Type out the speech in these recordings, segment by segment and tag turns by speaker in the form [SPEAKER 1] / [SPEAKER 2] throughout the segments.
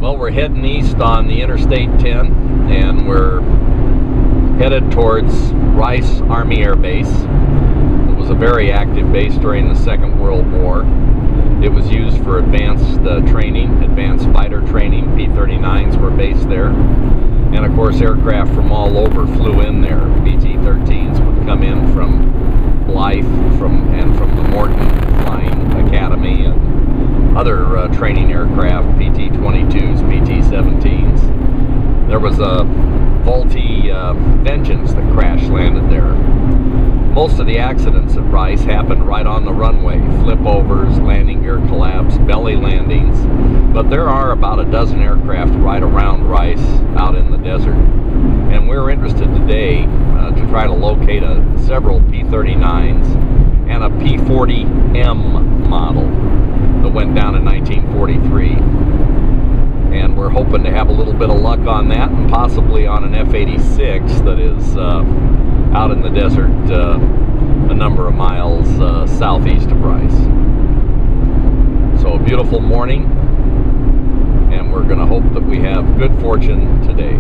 [SPEAKER 1] Well, we're heading east on the Interstate 10, and we're headed towards Rice Army Air Base. It was a very active base during the Second World War. It was used for advanced training, advanced fighter training. P-39s were based there. And of course, aircraft from all over flew in there. PT-13s would come in from Blythe and from the Morton Flying Academy and other training aircraft, PT-22s, PT-17s. There was a faulty engines that crash landed there. Most of the accidents at Rice happened right on the runway. Flip-overs, landing gear collapse, belly landings. But there are about a dozen aircraft right around Rice out in the desert. And we're interested today to try to locate several P-39s and a P-40M model that went down in 1943. And we're hoping to have a little bit of luck on that, and possibly on an F-86 that is out in the desert a number of miles southeast of Rice. So a beautiful morning, and we're going to hope that we have good fortune today.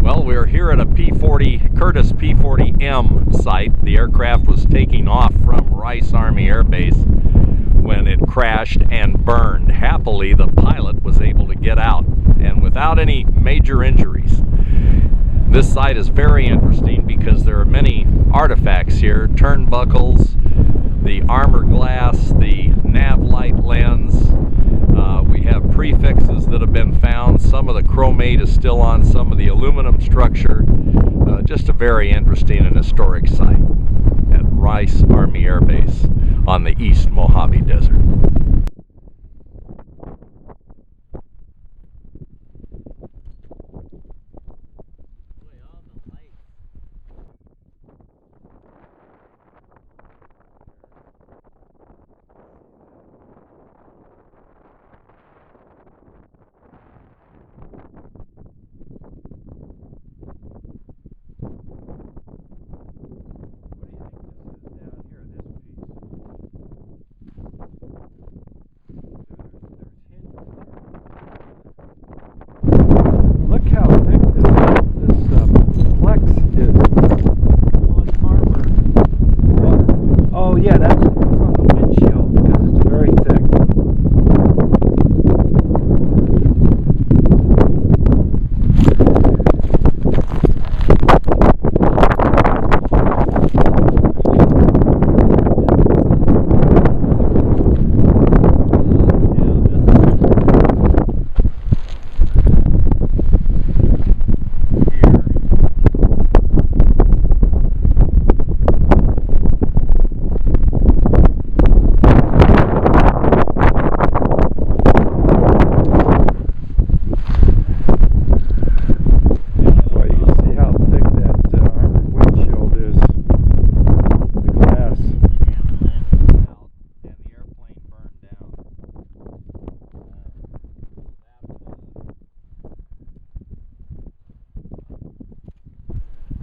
[SPEAKER 1] Well, we're here at a Curtiss P-40M site. The aircraft was taking off from Rice Army Air Base when it crashed and burned. Happily, the pilot was able to get out and without any major injuries. This site is very interesting because there are many artifacts here: turnbuckles, the armor glass, the nav light lens. We have prefixes that have been found. Some of the chromate is still on some of the aluminum structure. Just a very interesting and historic site at Rice Army Air Base on the East Mojave Desert.
[SPEAKER 2] Yeah, that's from the windshield because it's very thick.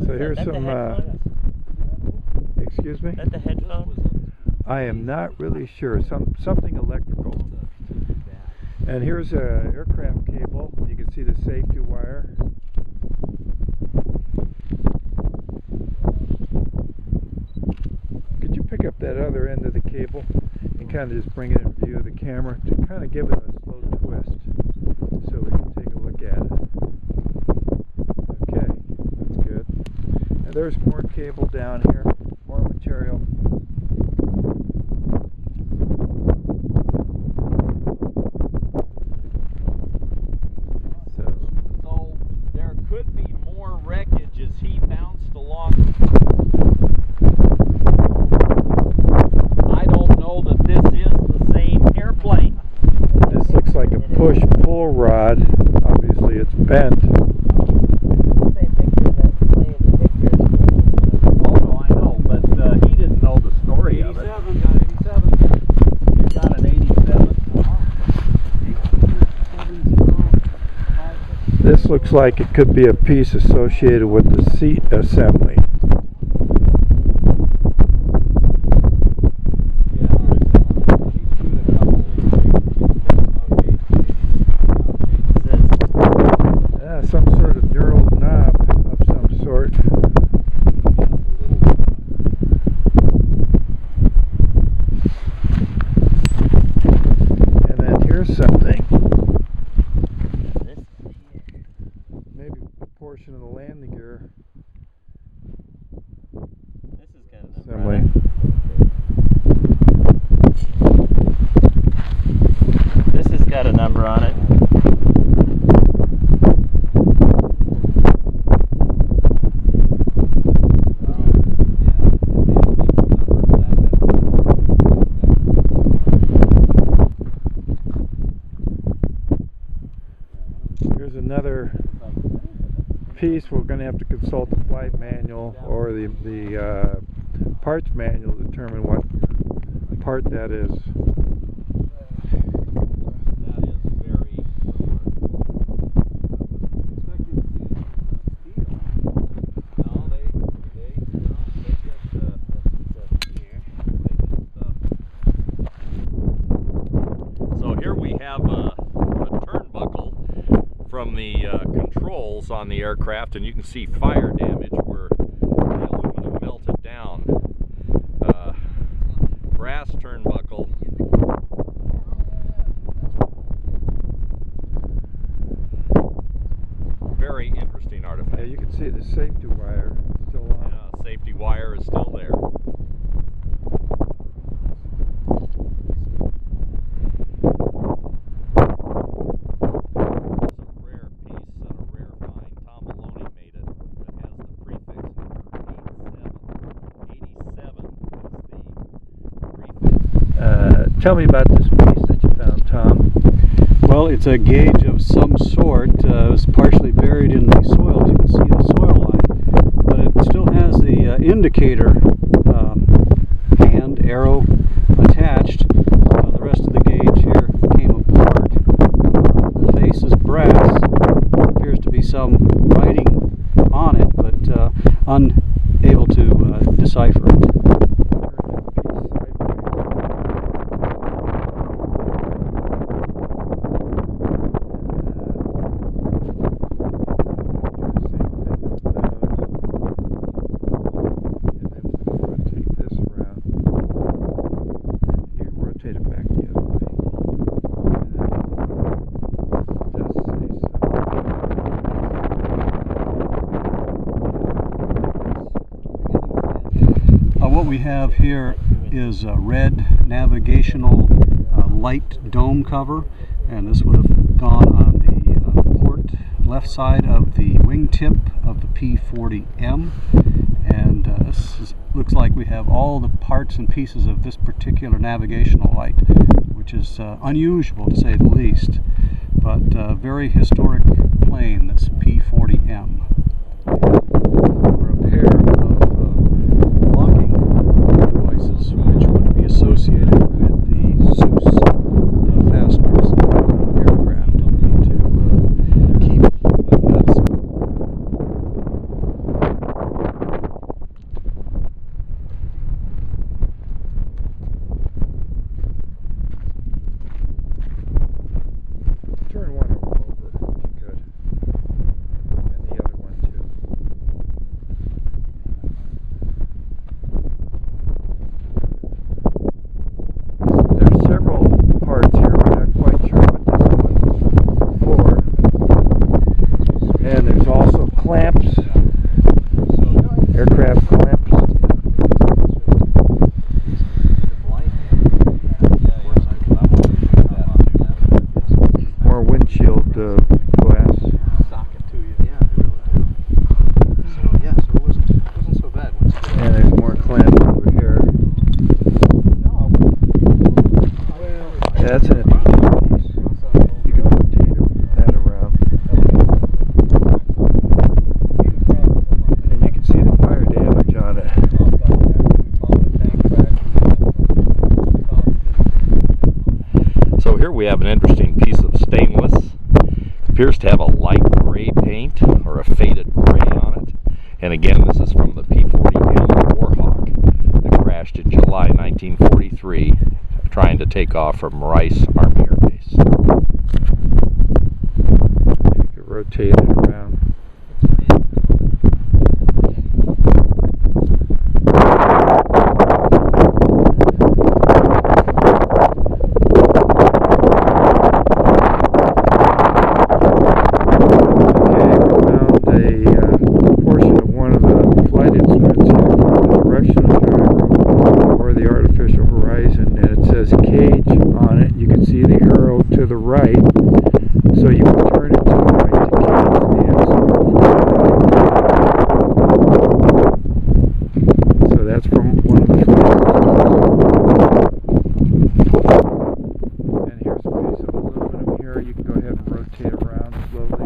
[SPEAKER 2] So here's some, excuse me?
[SPEAKER 3] Is that the headphones?
[SPEAKER 2] I am not really sure. Something electrical. And here's a aircraft cable. You can see the safety wire. Could you pick up that other end of the cable and kind of just bring it in view of the camera to kind of give it a slow twist so we can take a look at it. Okay, that's good. And there's more cable down here, more material.
[SPEAKER 1] So there could be more wreckage as he bounced along. I don't know that this is the same airplane.
[SPEAKER 2] This looks like a push-pull rod. Obviously it's bent.
[SPEAKER 1] Oh no, I know, but he didn't know the story of it.
[SPEAKER 3] 87, got 87.
[SPEAKER 1] You got an 87?
[SPEAKER 2] This looks like it could be a piece associated with the seat assembly. piece, we're going to have to consult the flight manual or the parts manual to determine what part that is.
[SPEAKER 1] That is very no, they just so here we have a turnbuckle from the controls on the aircraft, and you can see fire damage where the aluminum melted down. Brass turnbuckle. Very interesting artifact.
[SPEAKER 2] Yeah, you can see the safety wire still on.
[SPEAKER 1] Yeah, safety wire is still there.
[SPEAKER 2] Tell me about this piece that you found, Tom.
[SPEAKER 3] Well, it's a gauge of some sort. It was partially buried in the soil, as you can see the soil line, but it still has the indicator hand arrow attached. The rest of the gauge here came apart. The face is brass. Appears to be some writing on it, but unable to decipher it. What we have here is a red navigational light dome cover, and this would have gone on the port left side of the wingtip of the P-40M. And looks like we have all the parts and pieces of this particular navigational light, which is unusual to say the least, but very historic plane, this P-40M. Or a pair of locking devices which would be associated with the Zeus fasteners on the aircraft to keep nuts.
[SPEAKER 2] Turn one of them over if you could, and the other one too. There's several parts here. We're not quite sure what this one's for. And there's also clamps, aircraft clamps. More windshield glass. And there's more clamps over here. Yeah, that's an interesting piece. You can rotate that around. And you can see the fire damage on it.
[SPEAKER 1] So here we have an interesting piece of stainless. Appears to have a light gray paint or a faded gray on it. And again, this is from the P-40M Warhawk that crashed in July 1943, trying to take off from Rice Army Air Base.
[SPEAKER 2] You can rotate it around. To the right, so you can turn it to the right to catch the instrument. So that's from one of the flights. And here's a piece of aluminum here. You can go ahead and rotate around slowly.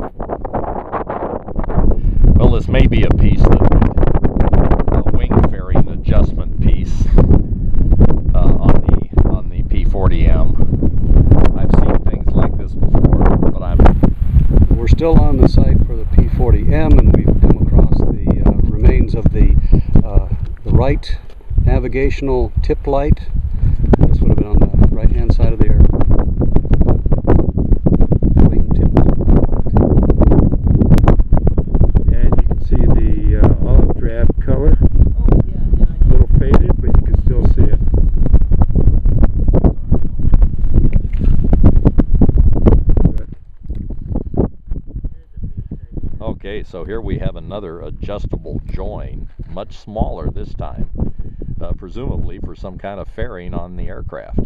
[SPEAKER 3] right navigational tip light. This would have been on the right hand side of the air. Wing tip light.
[SPEAKER 2] And you can see the olive drab color. A little faded, but you can still see it.
[SPEAKER 1] Okay, so here we have another adjustable join, much smaller this time, presumably for some kind of fairing on the aircraft.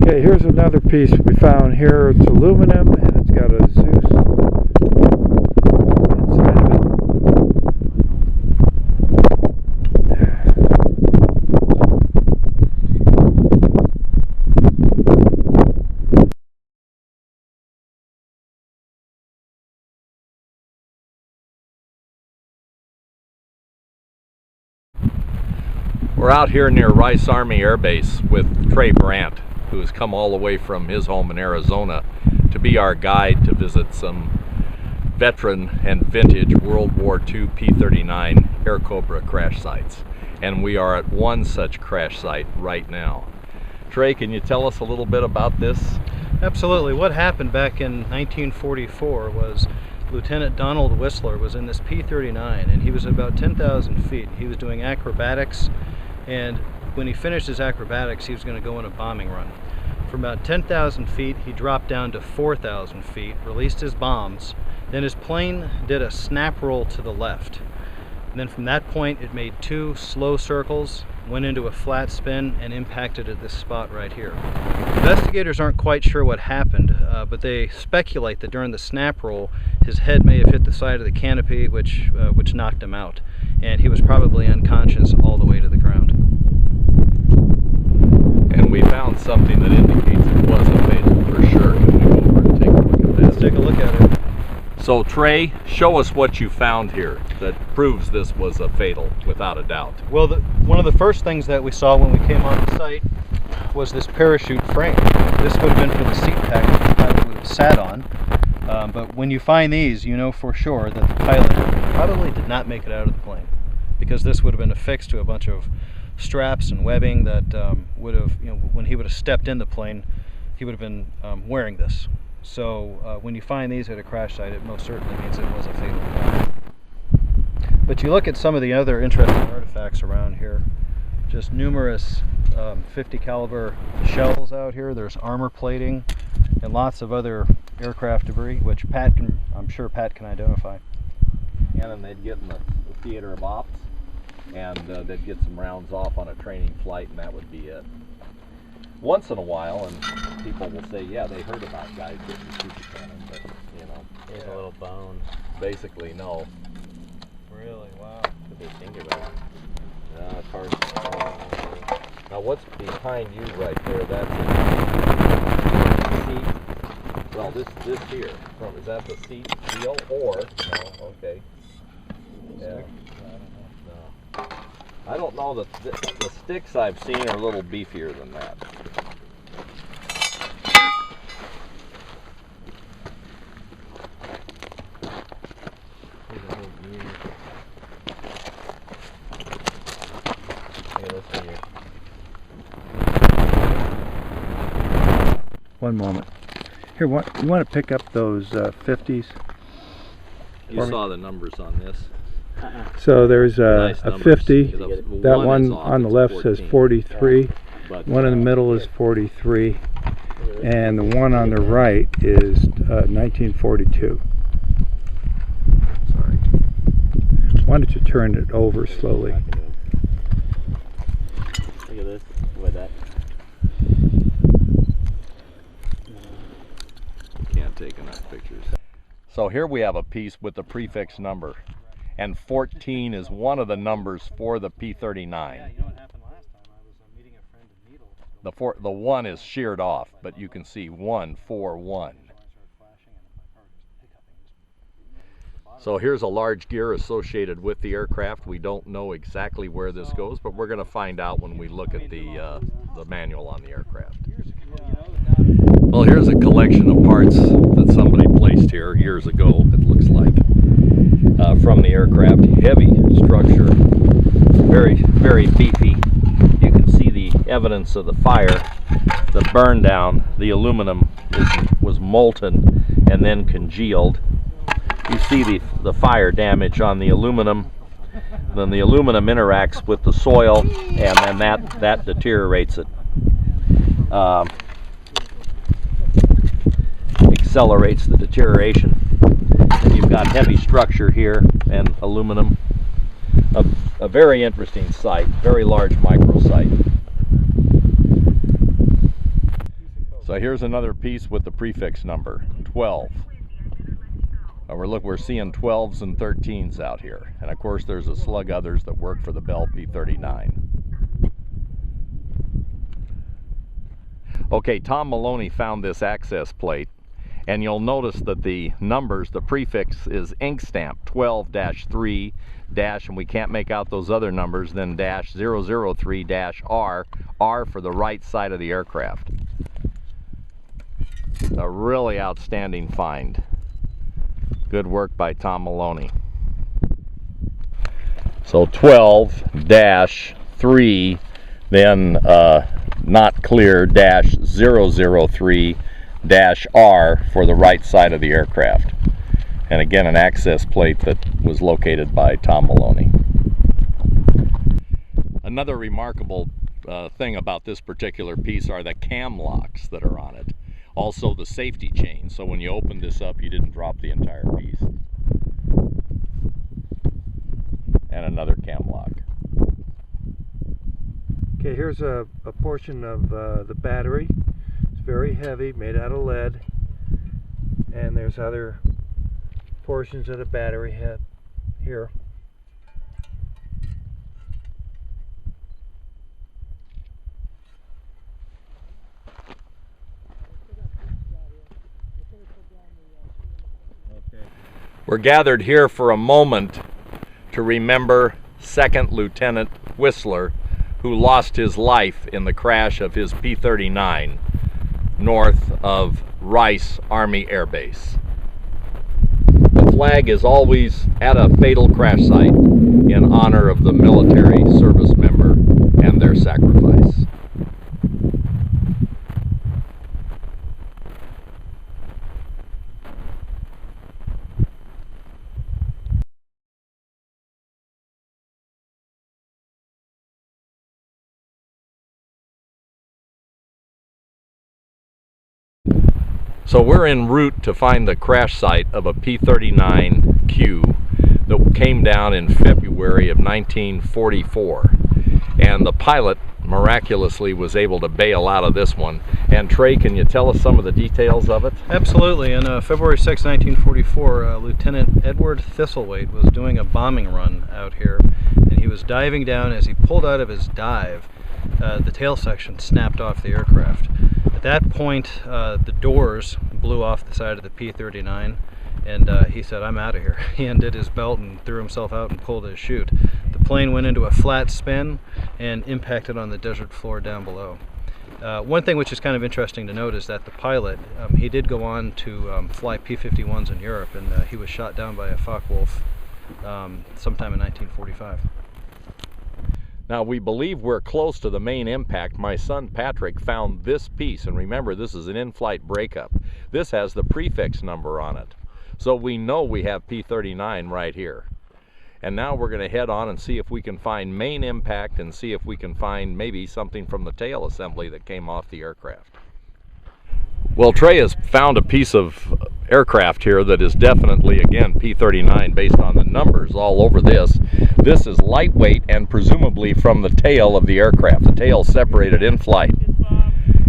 [SPEAKER 2] Okay, here's another piece we found here. It's aluminum and it's got a Zeus inside of it.
[SPEAKER 1] We're out here near Rice Army Air Base with Trey Brandt, who has come all the way from his home in Arizona to be our guide to visit some veteran and vintage World War II P-39 Airacobra crash sites. And we are at one such crash site right now. Trey, can you tell us a little bit about this?
[SPEAKER 4] Absolutely. What happened back in 1944 was Lieutenant Donald Whistler was in this P-39 and he was at about 10,000 feet. He was doing acrobatics, and when he finished his acrobatics he was going to go on a bombing run. From about 10,000 feet he dropped down to 4,000 feet, released his bombs, then his plane did a snap roll to the left. And then from that point it made two slow circles, went into a flat spin, and impacted at this spot right here. Investigators aren't quite sure what happened, but they speculate that during the snap roll his head may have hit the side of the canopy, which knocked him out, and he was probably unconscious all the way to the ground.
[SPEAKER 1] And we found something that indicates it was a fatal for sure. Can we go over and take a look at
[SPEAKER 4] Let's
[SPEAKER 1] this?
[SPEAKER 4] take a look at it.
[SPEAKER 1] So Trey, show us what you found here that proves this was a fatal without a doubt.
[SPEAKER 4] Well, one of the first things that we saw when we came on the site was this parachute frame. This would have been for the seat pack that the pilot would have sat on. But when you find these, you know for sure that the pilot probably did not make it out of the plane, because this would have been affixed to a bunch of straps and webbing that would have, when he would have stepped in the plane, he would have been wearing this. So when you find these at a crash site, it most certainly means it was a fatal crash. But you look at some of the other interesting artifacts around here. Just numerous 50 caliber shells out here. There's armor plating and lots of other aircraft debris, which I'm sure Pat can identify.
[SPEAKER 1] And then they'd get in the theater of ops, and they'd get some rounds off on a training flight, and that would be it. Once in a while, and people will say, yeah, they heard about guys getting super cannon, but
[SPEAKER 5] Here's a little bone.
[SPEAKER 1] basically no.
[SPEAKER 4] Really? Wow.
[SPEAKER 5] Could be a finger bone.
[SPEAKER 1] It's hard to tell. Now what's behind you right there? That's the seat. Well, this here. Is that the seat seal or no? Okay. Yeah. No. I don't know. The sticks I've seen are a little beefier than that.
[SPEAKER 5] Here's a whole gear. Look at this figure.
[SPEAKER 2] One moment. Here, you want to pick up those 50s?
[SPEAKER 1] You saw the numbers on this.
[SPEAKER 2] So there's
[SPEAKER 1] Nice
[SPEAKER 2] a
[SPEAKER 1] numbers.
[SPEAKER 2] 50.
[SPEAKER 1] The
[SPEAKER 2] That
[SPEAKER 1] one
[SPEAKER 2] one
[SPEAKER 1] is off,
[SPEAKER 2] on the
[SPEAKER 1] it's
[SPEAKER 2] left says 43.
[SPEAKER 1] But
[SPEAKER 2] One in the middle is 43. And the one on the right is 1942.
[SPEAKER 1] sorry.
[SPEAKER 2] Why don't you turn it over slowly?
[SPEAKER 5] Look at this. With that.
[SPEAKER 1] Can't take enough pictures. So here we have a piece with the prefix number, and 14 is one of the numbers for the P-39.
[SPEAKER 4] Yeah, you know what happened last time? I was meeting a friend in Needle.
[SPEAKER 1] The one is sheared off, but you can see 141. So here's a large gear associated with the aircraft. We don't know exactly where this goes, but we're going to find out when we look at the manual on the aircraft. Well, here's a collection of parts that somebody placed here years ago, it looks like, from the aircraft. Heavy structure, very, very beefy. You can see the evidence of the fire, the burn down. The aluminum was molten and then congealed. You see the fire damage on the aluminum. Then the aluminum interacts with the soil, and then that deteriorates it. Accelerates the deterioration. And you've got heavy structure here and aluminum. A very interesting site, very large microsite. So here's another piece with the prefix number 12. We're seeing 12s and 13s out here, and of course there's a slug others that work for the Bell P-39. Okay, Tom Maloney found this access plate, and you'll notice that the numbers, the prefix is ink stamp 12-3 dash, and we can't make out those other numbers, then dash 003 dash R, R for the right side of the aircraft. A really outstanding find. Good work by Tom Maloney. So 12-3, then not clear dash 003 dash R for the right side of the aircraft. And again, an access plate that was located by Tom Maloney. Another remarkable thing about this particular piece are the cam locks that are on it. Also the safety chain, so when you open this up you didn't drop the entire piece. And another cam lock.
[SPEAKER 2] Okay, here's a portion of the battery. It's very heavy, made out of lead. And there's other portions of the battery head here.
[SPEAKER 1] We're gathered here for a moment to remember Second Lieutenant Whistler, who lost his life in the crash of his P-39 north of Rice Army Air Base. The flag is always at a fatal crash site in honor of the military service member and their sacrifice. So we're en route to find the crash site of a P-39Q that came down in February of 1944. And the pilot miraculously was able to bail out of this one. And Trey, can you tell us some of the details of it?
[SPEAKER 4] Absolutely. On February 6, 1944, Lieutenant Edward Thistlethwaite was doing a bombing run out here, and he was diving down. As he pulled out of his dive, the tail section snapped off the aircraft. At that point, the doors blew off the side of the P-39, and he said, "I'm out of here." He undid his belt and threw himself out and pulled his chute. The plane went into a flat spin and impacted on the desert floor down below. One thing which is kind of interesting to note is that the pilot, he did go on to fly P-51s in Europe, and he was shot down by a Focke-Wulf sometime in 1945.
[SPEAKER 1] Now we believe we're close to the main impact. My son Patrick found this piece, and remember this is an in-flight breakup. This has the prefix number on it. So we know we have P-39 right here. And now we're going to head on and see if we can find main impact and see if we can find maybe something from the tail assembly that came off the aircraft. Well, Trey has found a piece of aircraft here that is definitely, again, P-39 based on the numbers all over this. This is lightweight and presumably from the tail of the aircraft. The tail separated in flight.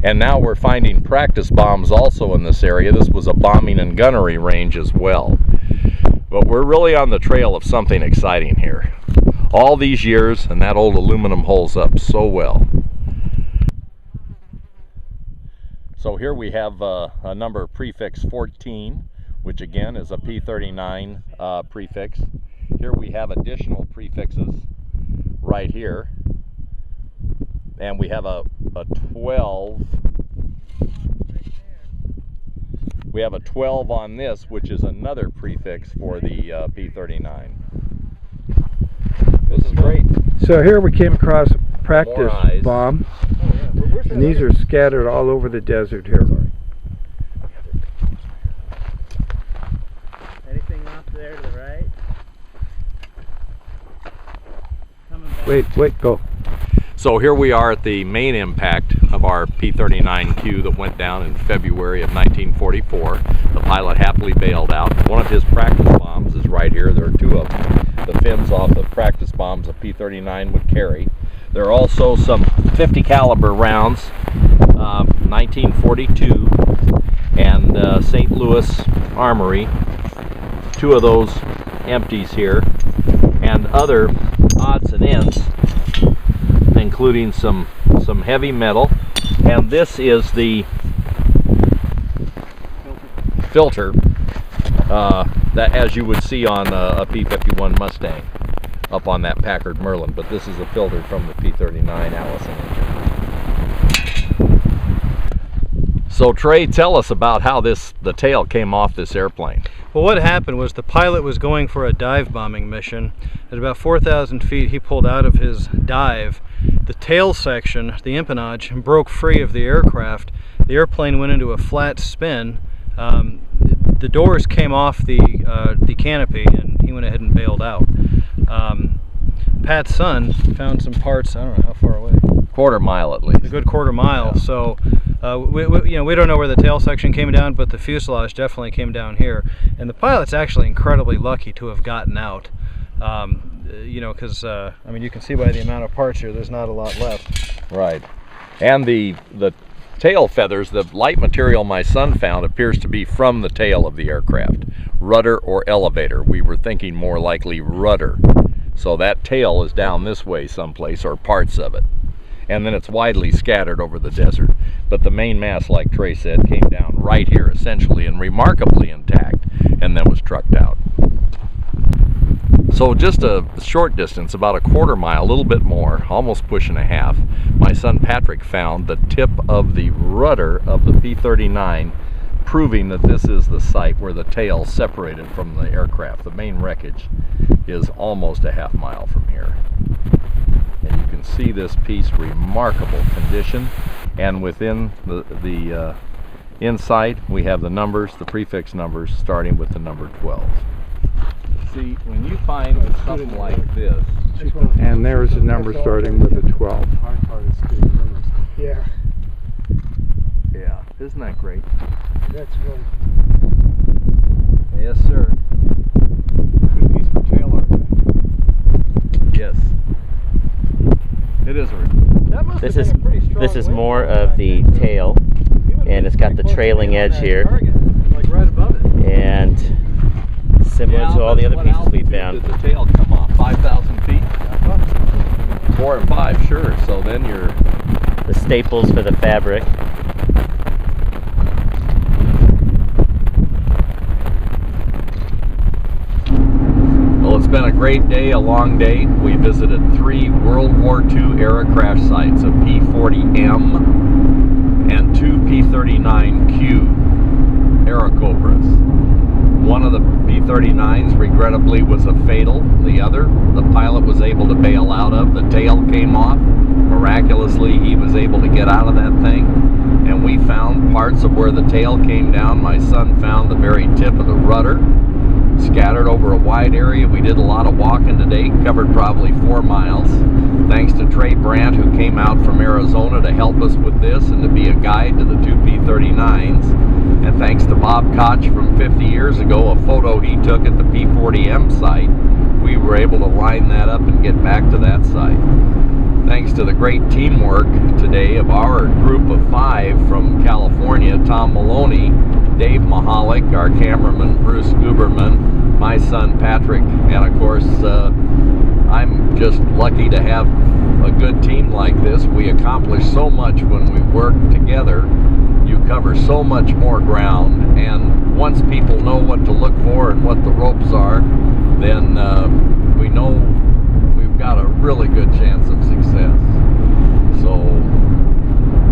[SPEAKER 1] And now we're finding practice bombs also in this area. This was a bombing and gunnery range as well. But we're really on the trail of something exciting here. All these years, and that old aluminum holds up so well. So here we have a number prefix 14, which again is a P-39 prefix. Here we have additional prefixes right here. And we have a 12 We have a 12 on this, which is another prefix for the P39. This is great.
[SPEAKER 2] So here we came across a
[SPEAKER 1] More
[SPEAKER 2] practice
[SPEAKER 1] eyes.
[SPEAKER 2] bomb,
[SPEAKER 4] Oh, yeah. Where's
[SPEAKER 2] and these are scattered all over the desert here.
[SPEAKER 5] Anything off there to the right? Coming back.
[SPEAKER 2] Wait, go.
[SPEAKER 1] So here we are at the main impact of our P39Q that went down in February of 1944. The pilot happily bailed out. One of his practice bombs is right here. There are two of them. The fins off the practice bombs a P39 would carry. There are also some 50 caliber rounds, 1942, and St. Louis Armory. Two of those empties here, and other odds and ends, including some heavy metal. And this is the filter that, as you would see on a P-51 Mustang up on that Packard Merlin, but this is a filter from the P-39 Allison engine. So Trey, tell us about how the tail came off this airplane.
[SPEAKER 4] Well, what happened was the pilot was going for a dive bombing mission. At about 4,000 feet, he pulled out of his dive. The tail section, the empennage, broke free of the aircraft. The airplane went into a flat spin. The doors came off the canopy, and he went ahead and bailed out. Pat's son found some parts, I don't know how far away,
[SPEAKER 1] Quarter mile at least.
[SPEAKER 4] a good quarter mile.
[SPEAKER 1] Yeah.
[SPEAKER 4] So we don't know where the tail section came down, but the fuselage definitely came down here. And the pilot's actually incredibly lucky to have gotten out. Because I mean, you can see by the amount of parts here, there's not a lot left.
[SPEAKER 1] Right. And the tail feathers, the light material my son found appears to be from the tail of the aircraft. Rudder or elevator. We were thinking more likely rudder. So that tail is down this way someplace, or parts of it. And then it's widely scattered over the desert. But the main mass, like Trey said, came down right here essentially and remarkably intact, and then was trucked out. So just a short distance, about a quarter mile, a little bit more, almost pushing a half, my son Patrick found the tip of the rudder of the P-39, proving that this is the site where the tail separated from the aircraft. The main wreckage is almost a half mile from here. And you can see this piece, remarkable condition. And within the inside, we have the numbers, the prefix numbers, starting with the number 12. See, when you find something like this,
[SPEAKER 2] And there's a number starting with a 12.
[SPEAKER 6] Yeah,
[SPEAKER 1] yeah, isn't that great?
[SPEAKER 6] that's right.
[SPEAKER 1] Yes, sir.
[SPEAKER 3] Good piece for tail art, man.
[SPEAKER 1] Yes. It is a
[SPEAKER 4] That must
[SPEAKER 5] This
[SPEAKER 4] have
[SPEAKER 5] is
[SPEAKER 4] been a pretty strong
[SPEAKER 5] this is
[SPEAKER 4] wind
[SPEAKER 5] more
[SPEAKER 4] blowing
[SPEAKER 5] of
[SPEAKER 4] back
[SPEAKER 5] the
[SPEAKER 4] then, so
[SPEAKER 5] tail,
[SPEAKER 4] he would've
[SPEAKER 5] and
[SPEAKER 4] been
[SPEAKER 5] it's got
[SPEAKER 4] pretty
[SPEAKER 5] the
[SPEAKER 4] close to
[SPEAKER 5] trailing
[SPEAKER 4] being on
[SPEAKER 5] edge
[SPEAKER 4] that
[SPEAKER 5] here.
[SPEAKER 4] target, like right above it.
[SPEAKER 5] and similar to all the other pieces we found.
[SPEAKER 1] Did the tail come off? 5,000 feet? 4 and 5, sure. So then you're...
[SPEAKER 5] The staples for the fabric.
[SPEAKER 1] Well, it's been a great day, a long day. We visited 3 World War II era crash sites, a P-40M and 2 P-39Q Airacobras. One of the P-39s, regrettably, was a fatal. The other, the pilot was able to bail out of. The tail came off. Miraculously, he was able to get out of that thing. And we found parts of where the tail came down. My son found the very tip of the rudder, scattered over a wide area. We did a lot of walking today, covered probably 4 miles. Thanks to Trey Brandt, who came out from Arizona to help us with this and to be a guide to the 2 P-39s. And thanks to Bob Koch from 50 years ago, a photo he took at the P-40M site, we were able to line that up and get back to that site. Thanks to the great teamwork today of our group of 5 from California, Tom Maloney, Dave Mahalik, our cameraman Bruce Guberman, my son Patrick, and of course I'm just lucky to have a good team like this. We accomplish so much when we work together. You cover so much more ground, and once people know what to look for and what the ropes are, then we know we've got a really good chance of success. So,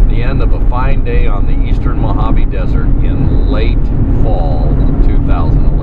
[SPEAKER 1] the end of a fine day on the eastern Mojave Desert in late fall 2011.